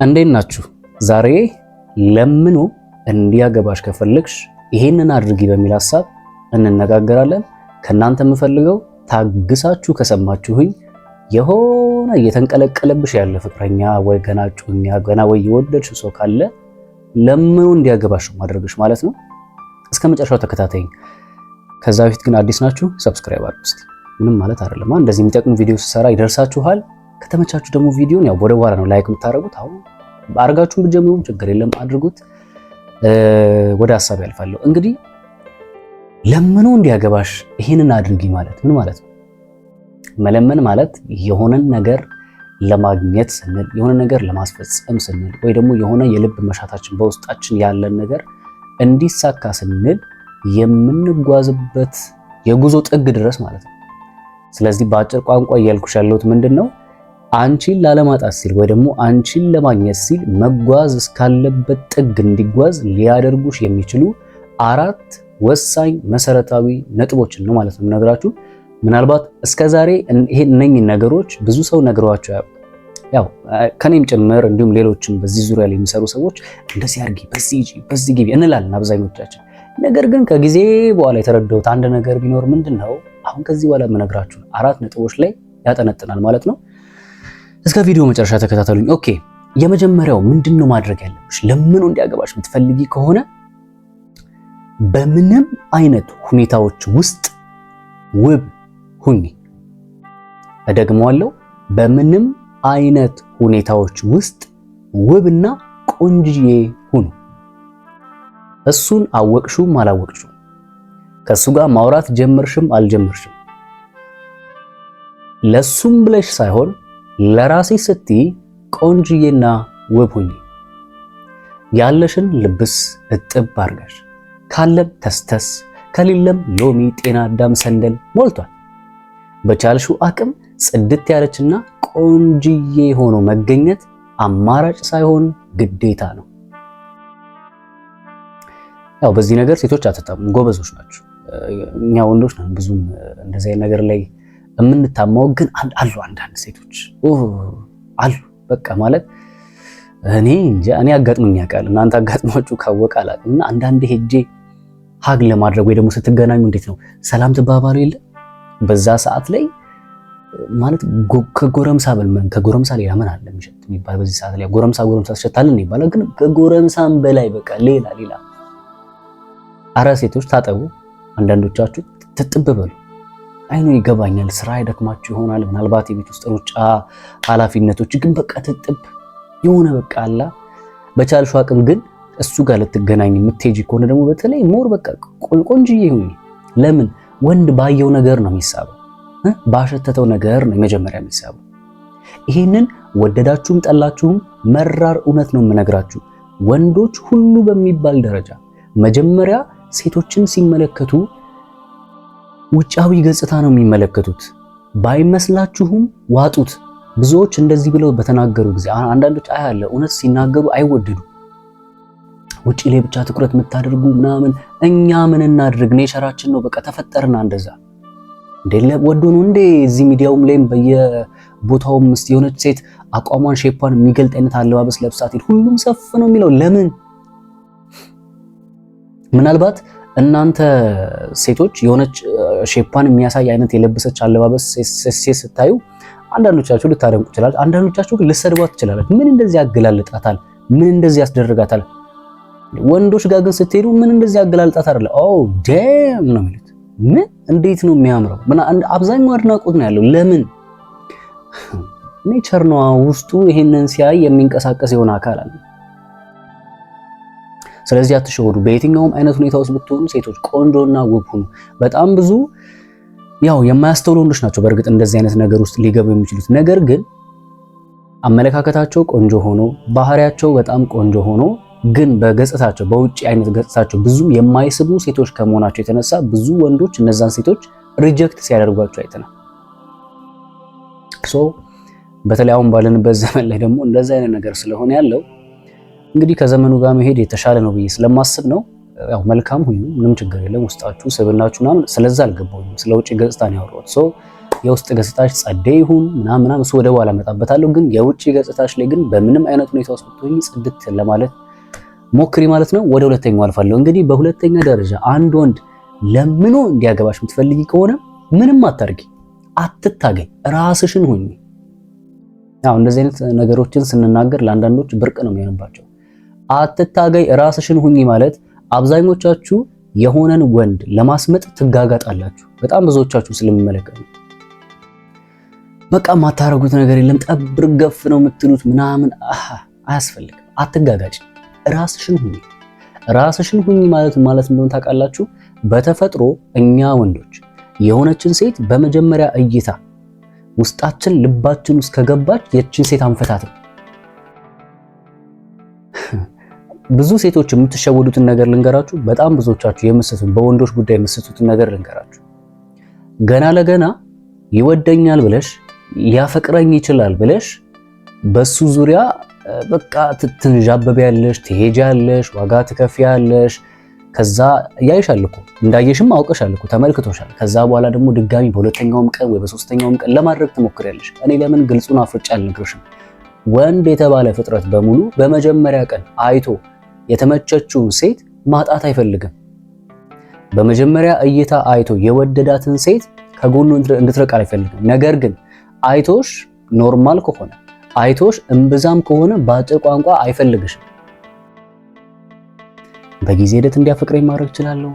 እንዴት ናችሁ? ዛሬ ለምኖ እንዲያገባሽ ከፈለግሽ ይሄንን አድርጊ በሚል ሐሳብ እንነጋገራለን። ከናንተ የምፈልገው ታግሳችሁ ከሰማችሁኝ የሆነ እየተንቀለቀለብሽ ያለ ፍቅረኛ ወይ ገና ጩኛ ገና ወይ የወደድሽ ሰው ካለ ለምኖ እንዲያገባሽ ማድረግሽ ማለት ነው። እስከ መጨረሻው ተከታተይኝ። ከዛ በፊት ግን አዲስ ናችሁ ሰብስክራይብ አድርጉ። እስቲ ምንም ማለት አይደለም። እንደዚህ የሚጠቅም ቪዲዮ ሲሰራ ይደርሳችኋል። ከተመቻችሁ ደግሞ ቪዲዮን ያው ወደ በኋላ ነው ላይክ የምታደርጉት። አሁን አርጋችሁን ብትጀምሩ ችግር የለም አድርጉት። ወደ ሐሳብ ያልፋለሁ። እንግዲህ ለምኖ እንዲያገባሽ ይሄንን አድርጊ ማለት ምን ማለት ነው? መለመን ማለት የሆነን ነገር ለማግኘት ስንል የሆነ ነገር ለማስፈጸም ስንል ወይ ደግሞ የሆነ የልብ መሻታችን በውስጣችን ያለን ነገር እንዲሳካ ስንል የምንጓዝበት የጉዞ ጥግ ድረስ ማለት ነው። ስለዚህ በአጭር ቋንቋ እያልኩሽ ያለሁት ምንድነው? አንቺን ላለማጣት ሲል ወይ ደግሞ አንቺን ለማግኘት ሲል መጓዝ እስካለበት ጥግ እንዲጓዝ ሊያደርጉሽ የሚችሉ 4 ወሳኝ መሰረታዊ ነጥቦችን ነው ማለት ነው የምነግራችሁ። ምናልባት እስከዛሬ እነኚህ ነገሮች ብዙ ሰው ነግሯቸው ያው ከኔም ጭምር እንዲሁም ሌሎችም በዚህ ዙሪያ ላይ የሚሰሩ ሰዎች እንደዚህ አድርጊ፣ በዚህ ግቢ እንላለን አብዛኞቻችን። ነገር ግን ከጊዜ በኋላ የተረዳሁት አንድ ነገር ቢኖር ምንድነው? አሁን ከዚህ በኋላ የምነግራችሁ 4 ነጥቦች ላይ ያጠነጥናል ማለት ነው። እስከ ቪዲዮ መጨረሻ ተከታተሉኝ። ኦኬ፣ የመጀመሪያው ምንድነው ማድረግ ያለብሽ? ለምኖ እንዲያገባሽ የምትፈልጊ ከሆነ በምንም አይነት ሁኔታዎች ውስጥ ውብ ሁኚ። እደግመዋለሁ፣ በምንም አይነት ሁኔታዎች ውስጥ ውብና ቆንጅዬ ሁኑ። እሱን አወቅሽውም አላወቅሽውም፣ ከሱ ጋር ማውራት ጀመርሽም አልጀመርሽም፣ ለሱም ብለሽ ሳይሆን ለራሴ ስትይ ቆንጅዬና ውብ ሁኚ። ያለሽን ልብስ እጥብ አድርገሽ ካለም ተስተስ ከሌለም ሎሚ ጤና አዳም ሰንደል ሞልቷል። በቻልሽው አቅም ጽድት ያለችና ቆንጅዬ ሆኖ መገኘት አማራጭ ሳይሆን ግዴታ ነው። ያው በዚህ ነገር ሴቶች አትታሙ፣ ጎበዞች ናቸው። እኛ ወንዶች ነን ብዙም እንደዚህ አይነት ነገር ላይ የምንታማው። ግን አሉ አንዳንድ ሴቶች አሉ በቃ ማለት እኔ አጋጥሞኝ ያውቃል። እናንተ አጋጥሟችሁ ካወቀ አላውቅም። እና አንዳንድ ሄጄ ሀግ ለማድረግ ወይ ደግሞ ስትገናኙ እንዴት ነው ሰላም ትባባሉ የለ በዛ ሰዓት ላይ ማለት ከጎረምሳ በልመን ከጎረምሳ ሌላ ምን አለ የሚሸት የሚባል በዚህ ሰዓት ላይ ጎረምሳ ተሸታልን ይባላል። ግን ከጎረምሳም በላይ በቃ ሌላ አረ ሴቶች ታጠቡ፣ አንዳንዶቻችሁ ትጥብ በሉ። አይኑ ይገባኛል፣ ስራ ይደክማችሁ ይሆናል፣ ምናልባት የቤት ውስጥ ሩጫ ኃላፊነቶች፣ ግን በቃ ትጥብ የሆነ በቃ አላ በቻልሽው አቅም ግን እሱ ጋር ልትገናኝ የምትሄጂ ከሆነ ደግሞ በተለይ ሞር በቃ ቆንጅዬ ሁኚ። ለምን ወንድ ባየው ነገር ነው የሚሳበው፣ ባሸተተው ነገር ነው መጀመሪያ የሚሳበው። ይሄንን ወደዳችሁም ጠላችሁም መራር እውነት ነው የምነግራችሁ። ወንዶች ሁሉ በሚባል ደረጃ መጀመሪያ ሴቶችን ሲመለከቱ ውጫዊ ገጽታ ነው የሚመለከቱት። ባይመስላችሁም ዋጡት። ብዙዎች እንደዚህ ብለው በተናገሩ ጊዜ አንዳንዶች አያለ እውነት ሲናገሩ አይወደዱ። ውጪ ላይ ብቻ ትኩረት የምታደርጉ ምናምን። እኛ ምን እናድርግ? ኔቸራችን ነው በቃ ተፈጠርና እንደዛ እንደለ ወዶ ነው እንዴ? እዚህ ሚዲያውም ላይም በየቦታውም እስቲ የሆነች ሴት አቋሟን ሼፓን የሚገልጥ አይነት አለባበስ ለብሳት ሁሉም ሰፍ ነው የሚለው ለምን? ምናልባት እናንተ ሴቶች የሆነች ሼፓን የሚያሳይ አይነት የለበሰች አለባበስ ሴት ስታዩ አንዳንዶቻችሁ ልታደንቁ ይችላል፣ አንዳንዶቻችሁ ግን ልሰድቧት ትችላላችሁ። ምን እንደዚህ ያገላልጣታል? ምን እንደዚህ ያስደርጋታል? ወንዶች ጋር ግን ስትሄዱ ምን እንደዚህ ያገላልጣት አይደለ? ኦ ዴም ነው የሚሉት። ምን እንዴት ነው የሚያምረው? አብዛኛው አድናቆት ነው ያለው። ለምን? ኔቸር ነው ውስጡ። ይሄንን ሲያይ የሚንቀሳቀስ የሆነ አካል አለ። ስለዚህ አትሸወዱ። በየትኛውም አይነት ሁኔታ ውስጥ ብትሆኑ ሴቶች ቆንጆና ውብ ሁኑ። በጣም ብዙ ያው የማያስተውሉ ወንዶች ናቸው በእርግጥ እንደዚህ አይነት ነገር ውስጥ ሊገቡ የሚችሉት። ነገር ግን አመለካከታቸው ቆንጆ ሆኖ ባህሪያቸው በጣም ቆንጆ ሆኖ ግን በገጽታቸው በውጪ አይነት ገጽታቸው ብዙም የማይስቡ ሴቶች ከመሆናቸው የተነሳ ብዙ ወንዶች እነዛን ሴቶች ሪጀክት ሲያደርጓቸው አይተናል። በተለይ አሁን ባለንበት ዘመን ላይ ደግሞ እንደዛ አይነት ነገር ስለሆነ ያለው እንግዲህ ከዘመኑ ጋር መሄድ የተሻለ ነው ብዬ ስለማስብ ነው። ያው መልካም ሁሉ ምንም ችግር የለም። ውስጣችሁ ስብናችሁ ምናምን ስለዛ አልገባውም። ስለ ውጪ ገጽታ ነው ያወራሁት። የውስጥ ገጽታሽ ጸዴ ይሁን ምናምን እሱ ወደ በኋላ መጣበታለሁ፣ ግን የውጭ ገጽታሽ ላይ ግን በምንም አይነት ሁኔታ ውስጥ ብትሆኚ ጽድት ለማለት ሞክሪ ማለት ነው። ወደ ሁለተኛው አልፋለሁ። እንግዲህ በሁለተኛ ደረጃ አንድ ወንድ ለምኖ እንዲያገባሽ የምትፈልጊ ከሆነ ምንም አታርጊ፣ አትታገይ፣ ራስሽን ሁኚ። ያው እንደዚህ አይነት ነገሮችን ስንናገር ለአንዳንዶች ብርቅ ነው የሚሆንባቸው። አትታገይ፣ ራስሽን ሁኚ ማለት አብዛኞቻችሁ የሆነን ወንድ ለማስመጥ ትጋጋጣላችሁ። በጣም ብዙዎቻችሁ ስለሚመለከቱ በቃ ማታረጉት ነገር የለም ጠብር ገፍ ነው የምትሉት ምናምን አያስፈልግም። አትጋጋጭ፣ ራስሽን ሁኚ። ራስሽን ሁኚ ማለት እንደሆነ ታውቃላችሁ። በተፈጥሮ እኛ ወንዶች የሆነችን ሴት በመጀመሪያ እይታ ውስጣችን ልባችን ውስጥ ከገባች የችን ሴት አንፈታትም። ብዙ ሴቶች የምትሸወዱትን ነገር ልንገራችሁ። በጣም ብዙዎቻችሁ የምትስቱት በወንዶች ጉዳይ የምትስቱትን ነገር ልንገራችሁ። ገና ለገና ይወደኛል ብለሽ ሊያፈቅረኝ ይችላል ብለሽ በሱ ዙሪያ በቃ ትንዣበቢያለሽ፣ ትሄጃለሽ፣ ዋጋ ትከፍያለሽ። ከዛ ያይሻል እኮ እንዳየሽም አውቀሻል እኮ ተመልክቶሻል። ከዛ በኋላ ደግሞ ድጋሚ በሁለተኛውም ቀን ወይ በሶስተኛውም ቀን ለማድረግ ትሞክሪያለሽ። እኔ ለምን ግልጹን አፍርጬ አልነግርሽም? ወንድ የተባለ ፍጥረት በሙሉ በመጀመሪያ ቀን አይቶ የተመቸችውን ሴት ማጣት አይፈልግም። በመጀመሪያ እይታ አይቶ የወደዳትን ሴት ከጎኑ እንድትርቅ አይፈልግም። ነገር ግን አይቶሽ ኖርማል ከሆነ አይቶሽ እምብዛም ከሆነ በአጭር ቋንቋ አይፈልግሽም። በጊዜ ሂደት እንዲያፈቅረኝ ማድረግ እችላለሁ።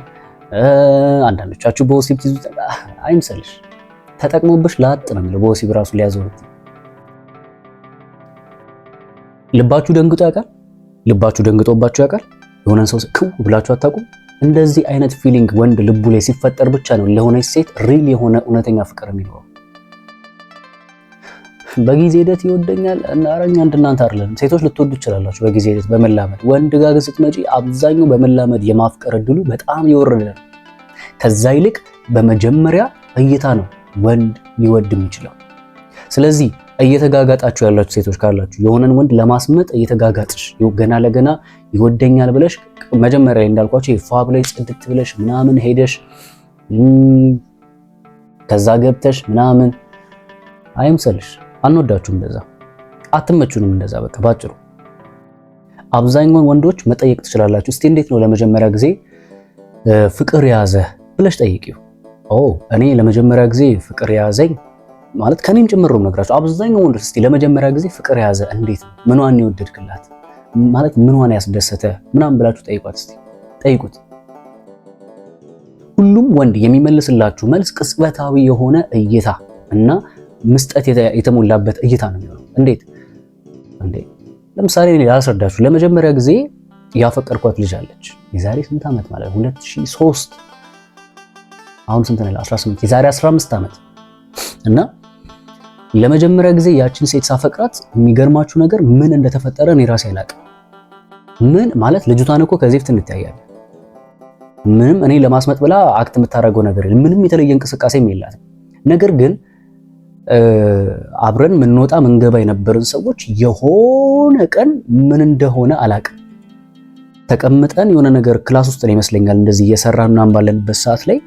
አንዳንዶቻችሁ በወሲብ ትይዙት አይምሰልሽ። ተጠቅሞብሽ ላጥ ነው የሚለው በወሲብ ራሱ ሊያዘውት። ልባችሁ ደንግጦ ያውቃል? ልባችሁ ደንግጦባችሁ ያውቃል? የሆነን ሰው ክው ብላችሁ አታውቁም? እንደዚህ አይነት ፊሊንግ ወንድ ልቡ ላይ ሲፈጠር ብቻ ነው ለሆነች ሴት ሪል የሆነ እውነተኛ ፍቅር የሚኖረው። በጊዜ ሂደት ይወደኛል እናረኛ እንደናንተ አይደለም። ሴቶች ልትወዱ ትችላላችሁ በጊዜ ሂደት በመላመድ። ወንድ ጋር ግን ስትመጪ አብዛኛው በመላመድ የማፍቀር እድሉ በጣም የወረደ ነው። ከዛ ይልቅ በመጀመሪያ እይታ ነው ወንድ ሊወድ የሚችለው። ስለዚህ እየተጋጋጣችሁ ያላችሁ ሴቶች ካላችሁ የሆነን ወንድ ለማስመጥ እየተጋጋጥሽ ገና ለገና ይወደኛል ብለሽ መጀመሪያ ላይ እንዳልኳችሁ የፏ ብለሽ ጽድት ብለሽ ምናምን ሄደሽ ከዛ ገብተሽ ምናምን አይምሰልሽ። አንወዳችሁም እንደዛ፣ አትመቹንም እንደዛ። በቃ ባጭሩ አብዛኛውን ወንዶች መጠየቅ ትችላላችሁ። እስቲ እንዴት ነው ለመጀመሪያ ጊዜ ፍቅር ያዘ ብለሽ ጠይቂው። እኔ ለመጀመሪያ ጊዜ ፍቅር ያዘኝ ማለት ከኔም ጭምር ነው ነግራችሁ። አብዛኛው ወንዶች እስቲ ለመጀመሪያ ጊዜ ፍቅር ያዘ እንዴት ነው ምንዋን ይወደድክላት ማለት ምንዋን ያስደሰተ ምናምን ብላችሁ ጠይቋት። እስቲ ጠይቁት። ሁሉም ወንድ የሚመልስላችሁ መልስ ቅጽበታዊ የሆነ እይታ እና መስጠት የተሞላበት እይታ ነው የሚሆነው። እንዴት ለምሳሌ እኔ ላስረዳችሁ። ለመጀመሪያ ጊዜ ያፈቀርኳት ልጅ አለች። የዛሬ ስንት ዓመት ማለት 2003 አሁን ስንት ነው? 18 የዛሬ 15 ዓመት እና ለመጀመሪያ ጊዜ ያችን ሴት ሳፈቅራት የሚገርማችሁ ነገር ምን እንደተፈጠረ እኔ ራሴ አላውቅም። ምን ማለት ልጅቷን እኮ ከዚህ በፊት እንታያለን። ምንም እኔ ለማስመጥ ብላ አክት የምታደርገው ነገር የለም። ምንም የተለየ እንቅስቃሴም የላትም። ነገር ግን አብረን ምንወጣ ምንገባ የነበርን ሰዎች የሆነ ቀን ምን እንደሆነ አላውቅም ተቀምጠን የሆነ ነገር ክላስ ውስጥ ነው ይመስለኛል እንደዚህ እየሰራን ምናምን ባለንበት ሰዓት ላይ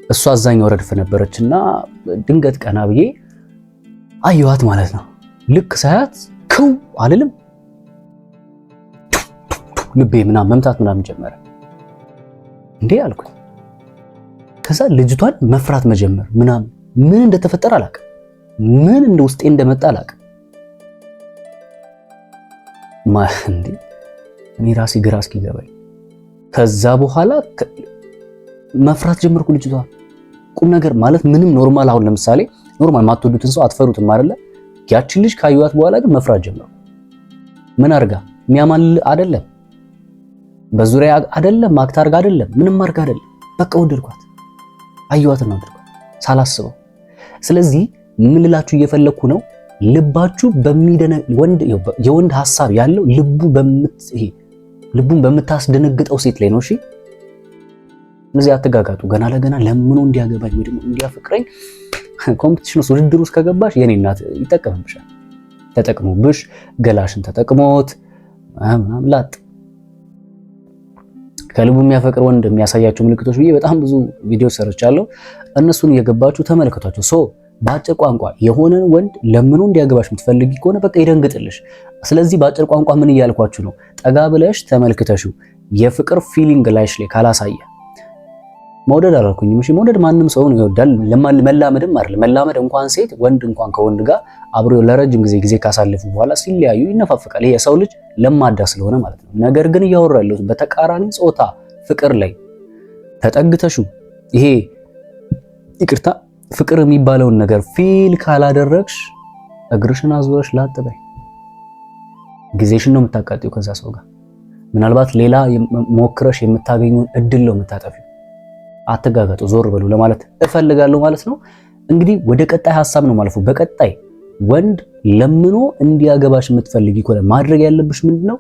እሷ አዛኛው ረድፍ ነበረችና ድንገት ቀና ብዬ አየኋት ማለት ነው። ልክ ሳያት ክው አልልም ልቤ ምናምን መምታት ምናምን ጀመረ። እንዴ አልኩኝ። ከዛ ልጅቷን መፍራት መጀመር ምናምን ምን እንደተፈጠረ አላውቅም። ምን እንደ ውስጤ እንደመጣ አላውቅም። እንዴ እኔ ራሴ ግራ እስኪገባኝ ከዛ በኋላ መፍራት ጀመርኩ ልጅቷን። ቁም ነገር ማለት ምንም ኖርማል፣ አሁን ለምሳሌ ኖርማል ማትወዱትን ሰው አትፈሩትም አይደለ? ያችን ልጅ ካዩዋት በኋላ ግን መፍራት ጀመርኩ። ምን አርጋ የሚያማል አይደለም፣ በዙሪያ አይደለም፣ ማክት አርጋ አይደለም፣ ምንም አርጋ አይደለም። በቃ ወደድኳት፣ አየዋትና ወደድኳት ሳላስበው። ስለዚህ ምን ልላችሁ እየፈለኩ ነው፣ ልባችሁ ወንድ የወንድ ሐሳብ ያለው ልቡን በምታስደነግጠው ሴት ላይ ነው። እሺ እነዚህ አትጋጋጡ። ገና ለገና ለምኖ እንዲያገባኝ ወይ ደግሞ እንዲያፈቅረኝ ኮምፒቲሽን ውስጥ ውድድር ውስጥ ከገባሽ የኔ እናት ይጠቀምብሻል። ተጠቅሞብሽ ገላሽን ተጠቅሞት ምናምን ላጥ። ከልቡ የሚያፈቅር ወንድ የሚያሳያቸው ምልክቶች ብዬ በጣም ብዙ ቪዲዮ ሰርቻለሁ። እነሱን እየገባችሁ ተመልከቷቸው። ሶ በአጭር ቋንቋ የሆነን ወንድ ለምኑ እንዲያገባሽ የምትፈልጊ ከሆነ በቃ ይደንግጥልሽ። ስለዚህ በአጭር ቋንቋ ምን እያልኳችሁ ነው? ጠጋ ብለሽ ተመልክተሽው የፍቅር ፊሊንግ ላይሽ ላይ ካላሳየ መውደድ አላልኩኝም። እሺ መውደድ ማንም ሰው ይወዳል። መላመድም አይደለም። መላመድ እንኳን ሴት ወንድ እንኳን ከወንድ ጋር አብሮ ለረጅም ጊዜ ካሳለፉ በኋላ ሲለያዩ ይነፋፈቃል። ይሄ የሰው ልጅ ለማዳ ስለሆነ ማለት ነው። ነገር ግን እያወራ ያለሁት በተቃራኒ ጾታ ፍቅር ላይ ተጠግተሽው ይሄ ይቅርታ ፍቅር የሚባለውን ነገር ፊል ካላደረግሽ እግርሽን አዙረሽ ላጥበይ ጊዜሽን ነው የምታቃጥዩ ከዛ ሰው ጋር። ምናልባት ሌላ ሞክረሽ የምታገኙን እድል ነው የምታጠፊው። አትጋጋጡ፣ ዞር በሉ ለማለት እፈልጋለሁ ማለት ነው። እንግዲህ ወደ ቀጣይ ሐሳብ ነው ማለፉ። በቀጣይ ወንድ ለምኖ እንዲያገባሽ የምትፈልጊ ከሆነ ማድረግ ያለብሽ ምንድነው?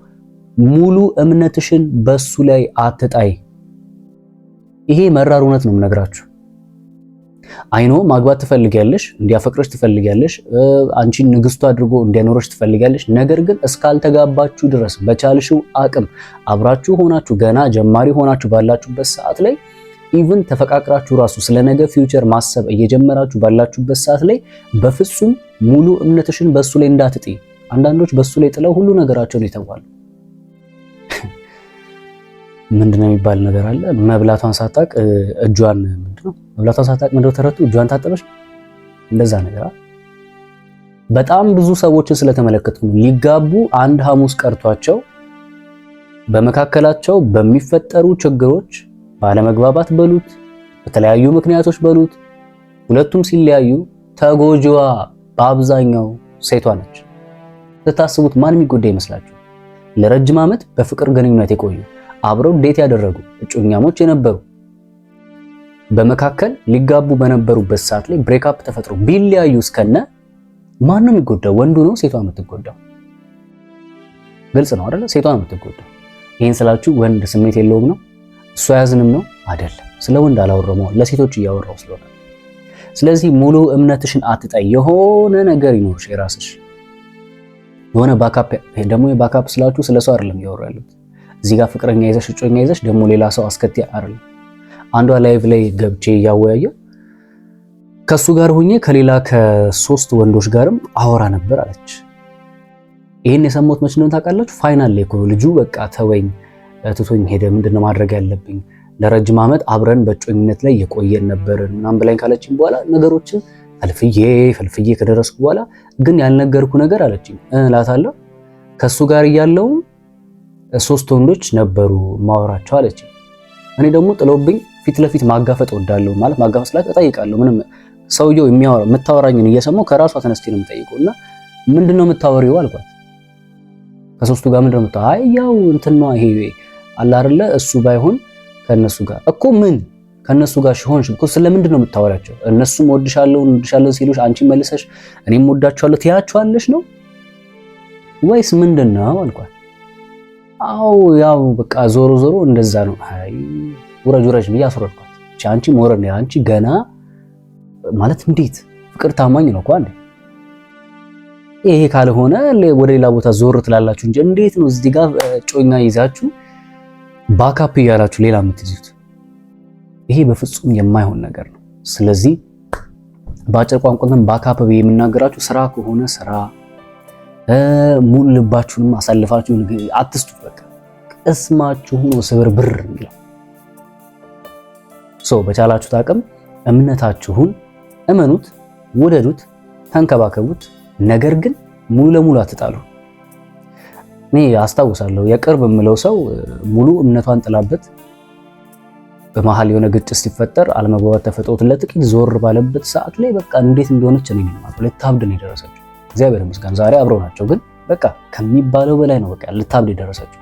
ሙሉ እምነትሽን በሱ ላይ አትጣይ። ይሄ መራር እውነት ነው የምነግራችሁ። አይኖ ማግባት ትፈልጊያለሽ፣ እንዲያፈቅርሽ ትፈልጊያለሽ፣ አንቺን ንግስቱ አድርጎ እንዲያኖርሽ ትፈልጊያለሽ። ነገር ግን እስካልተጋባችሁ ድረስ በቻልሽው አቅም አብራችሁ ሆናችሁ ገና ጀማሪ ሆናችሁ ባላችሁበት ሰዓት ላይ ኢቭን ተፈቃቅራችሁ ራሱ ስለ ነገ ፊውቸር ማሰብ እየጀመራችሁ ባላችሁበት ሰዓት ላይ በፍጹም ሙሉ እምነትሽን በሱ ላይ እንዳትጥይ። አንዳንዶች በሱ ላይ ጥለው ሁሉ ነገራቸውን ይተዋሉ። ምንድነው የሚባል ነገር አለ። መብላቷን ሳታቅ እጇን ምንድነው መብላቷን ሳታቅ ምንድነው ተረቱ እጇን ታጠበሽ፣ እንደዛ ነገር። በጣም ብዙ ሰዎችን ስለተመለከቱ ሊጋቡ አንድ ሐሙስ ቀርቷቸው በመካከላቸው በሚፈጠሩ ችግሮች ባለመግባባት በሉት በተለያዩ ምክንያቶች በሉት ሁለቱም ሲለያዩ ተጎጂዋ በአብዛኛው ሴቷ ነች። ስታስቡት ማን የሚጎዳ ይመስላችሁ? ለረጅም ዓመት በፍቅር ግንኙነት የቆዩ አብረው ዴት ያደረጉ እጮኛሞች የነበሩ በመካከል ሊጋቡ በነበሩበት ሰዓት ላይ ብሬክአፕ ተፈጥሮ ቢለያዩ እስከነ ማን ነው የሚጎዳው? ወንዱ ነው ሴቷ የምትጎዳው? ግልጽ ነው አይደለ? ሴቷ ነው የምትጎዳው። ይሄን ስላችሁ ወንድ ስሜት የለውም ነው እሱ አያዝንም ነው አይደለም። ስለ ወንድ አላወራም፣ ለሴቶች እያወራው ስለሆነ። ስለዚህ ሙሉ እምነትሽን አትጣይ። የሆነ ነገር ይኖርሽ የራስሽ የሆነ ባካፕ። ደግሞ የባካፕ ስላችሁ ስለ ሰው አይደለም እያወራለሁት። እዚህ ጋር ፍቅረኛ ይዘሽ እጮኛ ይዘሽ ደግሞ ሌላ ሰው አስከትያ አይደለም። አንዷ ላይቭ ላይ ገብቼ እያወያየው ከሱ ጋር ሆኜ ከሌላ ከ3 ወንዶች ጋርም አወራ ነበር አለች። ይሄን የሰማሁት መች ነው ታውቃላችሁ? ፋይናል ላይ እኮ ልጁ በቃ ተወኝ ትቶኝ ሄደ። ምንድነው ማድረግ ያለብኝ? ለረጅም ዓመት አብረን በጮኝነት ላይ የቆየን ነበርን ምናምን ብላኝ ካለችኝ በኋላ ነገሮችን ፈልፍዬ ከደረስኩ በኋላ ግን ያልነገርኩ ነገር አለችኝ እላታለሁ። ከሱ ጋር እያለው 3 ወንዶች ነበሩ ማወራቸው አለችኝ። እኔ ደግሞ ጥሎብኝ ፊት ለፊት ማጋፈጥ ወዳለሁ። ማለት ማጋፈጥ ስላት እጠይቃለሁ። ምንም ሰውየው የምታወራኝን እየሰማው ከራሷ ተነስቼ ነው የምጠይቀው። እና ምንድነው የምታወሪው አልኳት። ከ3ቱ ጋር ምንድነው የምታወሪው? አይ ያው እንትን ነው ይሄ አለ አይደለ እሱ ባይሆን ከነሱ ጋር እኮ ምን ከነሱ ጋር ሆንሽ እኮ ስለምንድን ነው የምታወራቸው? እነሱም ወድሻለሁ ሲሉሽ አንቺ መልሰሽ እኔም ወዳቸዋለሁ ትያቸዋለሽ ነው ወይስ ምንድነው አልኳት። አው ያው በቃ ዞሮ እንደዛ ነው። አይ ውረጅ ብዬ አስወረድኳት። አንቺ ሞረድ ነው አንቺ ገና ማለት እንዴት ፍቅር ታማኝ ነው እኮ አንዴ። ይሄ ካልሆነ ወደ ሌላ ቦታ ዞር ትላላችሁ እንጂ እንዴት ነው እዚህ ጋር ጮኛ ይዛችሁ ባካፕ እያላችሁ ሌላ የምትይዙት? ይሄ በፍጹም የማይሆን ነገር ነው። ስለዚህ በአጭር ቋንቋ ግን ባካፕ የምናገራችሁ ስራ ከሆነ ስራ ሙሉ ልባችሁንም አሳልፋችሁ አትስጡ። በቃ ቅስማችሁ ነው ስብርብር የሚለው። በቻላችሁት አቅም እምነታችሁን እመኑት፣ ውደዱት፣ ተንከባከቡት። ነገር ግን ሙሉ ለሙሉ አትጣሉ። እኔ አስታውሳለሁ የቅርብ የምለው ሰው ሙሉ እምነቷን ጥላበት በመሃል የሆነ ግጭት ሲፈጠር አለመግባባት ተፈጥሮት ለጥቂት ዞር ባለበት ሰዓት ላይ በቃ እንዴት እንደሆነች እኔ ማለት ልታብድ ነው የደረሰችው። እግዚአብሔር ይመስገን ዛሬ አብረው ናቸው፣ ግን በቃ ከሚባለው በላይ ነው በቃ ልታብድ የደረሰችው።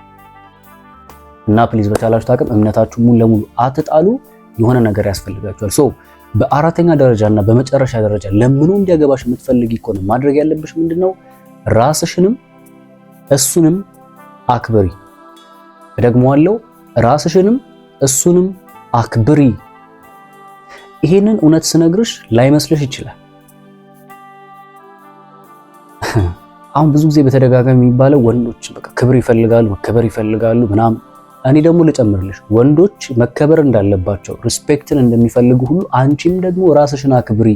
እና ፕሊዝ በቻላችሁት አቅም እምነታችሁ ሙሉ ለሙሉ አትጣሉ። የሆነ ነገር ያስፈልጋችኋል። በአራተኛ ደረጃ እና በመጨረሻ ደረጃ ለምኑ እንዲያገባሽ የምትፈልጊ ከሆነ ማድረግ ያለብሽ ምንድነው? ራስሽንም እሱንም አክብሪ። እደግመዋለሁ፣ ራስሽንም እሱንም አክብሪ። ይሄንን እውነት ስነግርሽ ላይመስልሽ ይችላል። አሁን ብዙ ጊዜ በተደጋጋሚ የሚባለው ወንዶች በቃ ክብር ይፈልጋሉ፣ መከበር ይፈልጋሉ ምናምን። እኔ ደግሞ ልጨምርልሽ፣ ወንዶች መከበር እንዳለባቸው ሪስፔክትን እንደሚፈልጉ ሁሉ አንቺም ደግሞ ራስሽን አክብሪ።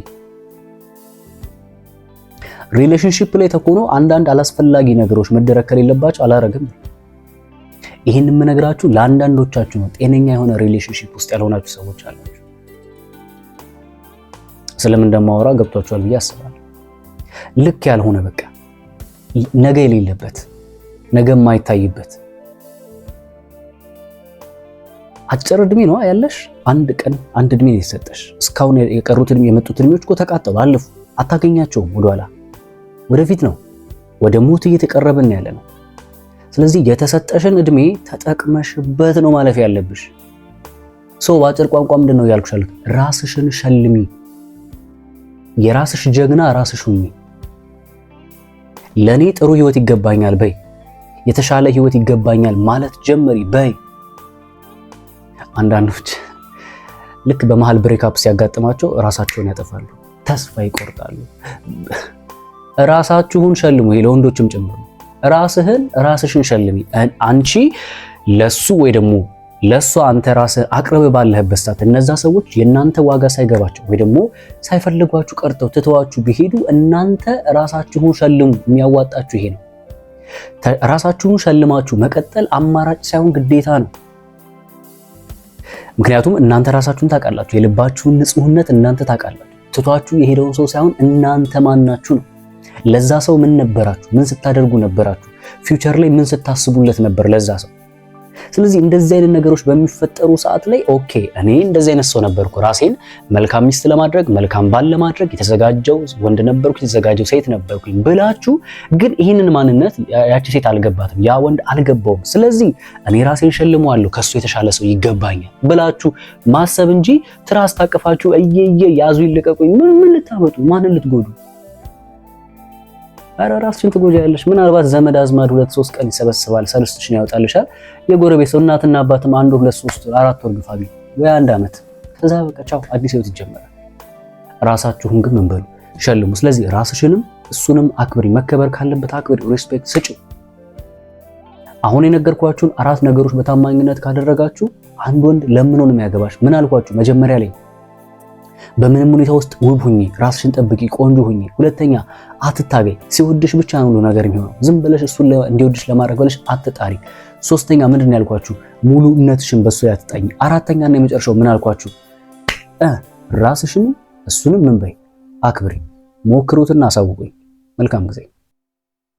ሪሌሽንሺፕ ላይ ተኮኖ አንዳንድ አላስፈላጊ ነገሮች መደረግ ከሌለባቸው አላረግም። ይሄን የምነግራችሁ ለአንዳንዶቻችሁ ነው። ጤነኛ የሆነ ሪሌሽንሺፕ ውስጥ ያልሆናችሁ ሰዎች አላችሁ። ስለምን እንደማወራ ገብቷችኋል ብዬ አስባለሁ። ልክ ያልሆነ በቃ ነገ የሌለበት ነገ የማይታይበት አጭር እድሜ ነው ያለሽ። አንድ ቀን አንድ እድሜ ነው የሰጠሽ። እስካሁን የቀሩት እድሜ የመጡት እድሜዎች እኮ ተቃጠሉ፣ አለፉ። አታገኛቸውም። ወደኋላ ወደፊት ነው። ወደ ሞት እየተቀረብን ያለ ነው። ስለዚህ የተሰጠሽን እድሜ ተጠቅመሽበት ነው ማለፍ ያለብሽ። በአጭር ቋንቋ ምንድን ነው ያልኩሽ? ራስሽን ሸልሚ። የራስሽ ጀግና ራስሽ ሁኚ። ለኔ ጥሩ ህይወት ይገባኛል በይ። የተሻለ ህይወት ይገባኛል ማለት ጀመሪ በይ። አንዳንዶች ልክ በመሃል ብሬክአፕ ሲያጋጥማቸው ራሳቸውን ያጠፋሉ፣ ተስፋ ይቆርጣሉ። ራሳችሁን ሸልሙ። ይሄ ለወንዶችም ጭምር ነው። ራስሽን ሸልሚ። አንቺ ለሱ ወይ ደግሞ ለሷ አንተ ራስህ አቅርብ ባለህበት ሰዓት እነዛ ሰዎች የናንተ ዋጋ ሳይገባቸው ወይ ደግሞ ሳይፈልጓችሁ ቀርተው ትተዋችሁ ቢሄዱ እናንተ ራሳችሁን ሸልሙ። የሚያዋጣችሁ ይሄ ነው። ራሳችሁን ሸልማችሁ መቀጠል አማራጭ ሳይሆን ግዴታ ነው። ምክንያቱም እናንተ ራሳችሁን ታውቃላችሁ። የልባችሁን ንጹህነት እናንተ ታውቃላችሁ። ትቷችሁ የሄደውን ሰው ሳይሆን እናንተ ማናችሁ ነው። ለዛ ሰው ምን ነበራችሁ? ምን ስታደርጉ ነበራችሁ? ፊውቸር ላይ ምን ስታስቡለት ነበር ለዛ ሰው? ስለዚህ እንደዚህ አይነት ነገሮች በሚፈጠሩ ሰዓት ላይ ኦኬ እኔ እንደዚህ አይነት ሰው ነበርኩ፣ ራሴን መልካም ሚስት ለማድረግ መልካም ባል ለማድረግ የተዘጋጀው ወንድ ነበርኩ፣ የተዘጋጀው ሴት ነበርኩኝ ብላችሁ ግን ይህንን ማንነት ያቺ ሴት አልገባትም፣ ያ ወንድ አልገባውም። ስለዚህ እኔ ራሴን ሸልመዋለሁ፣ ከሱ የተሻለ ሰው ይገባኛል ብላችሁ ማሰብ እንጂ ትራስ ታቀፋችሁ እየየ ያዙ ይልቀቁኝ ምን ልታመጡ ማንን ልትጎዱ? አረ ራስሽን ትጎጃለሽ። ምናልባት ዘመድ አዝማድ 2-3 ቀን ይሰበስባል፣ ሰልስትሽን ያወጣልሻል። የጎረቤት ሰው እናትና አባትም 1 2 3 4 ወር ግፋቢ ወይ 1 ዓመት፣ ከዛ በቃ ቻው አዲስ ህይወት ይጀምራል። ራሳችሁን ግን ምን በሉ ሸልሙ። ስለዚህ ራስሽንም እሱንም አክብሪ። መከበር ካለበት አክብሪ፣ ሪስፔክት ስጪ። አሁን የነገርኳችሁን 4 ነገሮች በታማኝነት ካደረጋችሁ አንድ ወንድ ለምን ነው የሚያገባሽ? ምን አልኳችሁ መጀመሪያ ላይ? በምንም ሁኔታ ውስጥ ውብ ሁኚ፣ ራስሽን ጠብቂ፣ ቆንጆ ሁኚ። ሁለተኛ አትታገይ። ሲወድሽ ብቻ ነው ነገር የሚሆነው። ዝም ብለሽ እሱን እንዲወድሽ ለማድረግ ብለሽ አትጣሪ። ሶስተኛ ምንድን ያልኳችሁ? ሙሉነትሽን በሱ ላይ አትጣኝ። አራተኛና የመጨረሻው ምን አልኳችሁ? ራስሽንም እሱንም ምን በይ አክብሪ። ሞክሩትና አሳውቁኝ። መልካም ጊዜ